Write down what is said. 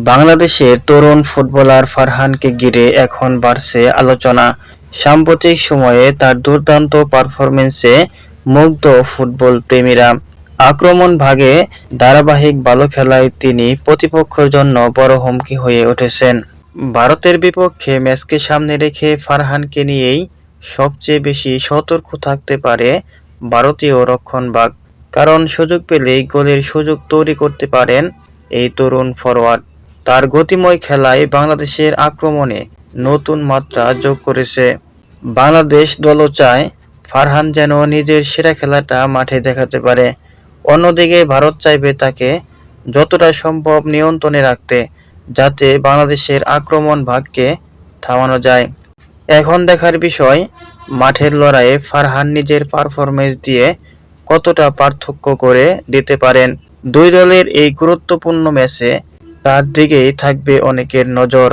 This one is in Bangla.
বাংলাদেশের তরুণ ফুটবলার ফারহানকে ঘিরে এখন বাড়ছে আলোচনা। সাম্প্রতিক সময়ে তার দুর্দান্ত পারফরম্যান্সে মুগ্ধ ফুটবল প্রেমীরা। আক্রমণ ভাগে ধারাবাহিক ভালো খেলায় তিনি প্রতিপক্ষের জন্য বড় হুমকি হয়ে উঠেছেন। ভারতের বিপক্ষে ম্যাচকে সামনে রেখে ফারহানকে নিয়েই সবচেয়ে বেশি সতর্ক থাকতে পারে ভারতীয় রক্ষণভাগ। কারণ সুযোগ পেলেই গোলের সুযোগ তৈরি করতে পারেন এই তরুণ ফরোয়ার্ড। তার গতিময় খেলায় বাংলাদেশের আক্রমণে নতুন মাত্রা যোগ করেছে। বাংলাদেশ দলও চায় ফারহান যেন নিজের সেরা খেলাটা মাঠে দেখাতে পারে। অন্যদিকে ভারত চাইবে তাকে যতটা সম্ভব নিয়ন্ত্রণে রাখতে, যাতে বাংলাদেশের আক্রমণ ভাগকে থামানো যায়। এখন দেখার বিষয়, মাঠের লড়াইয়ে ফারহান নিজের পারফরম্যান্স দিয়ে কতটা পার্থক্য করে দিতে পারেন। দুই দলের এই গুরুত্বপূর্ণ ম্যাচে তার দিকেই থাকবে অনেকের নজর।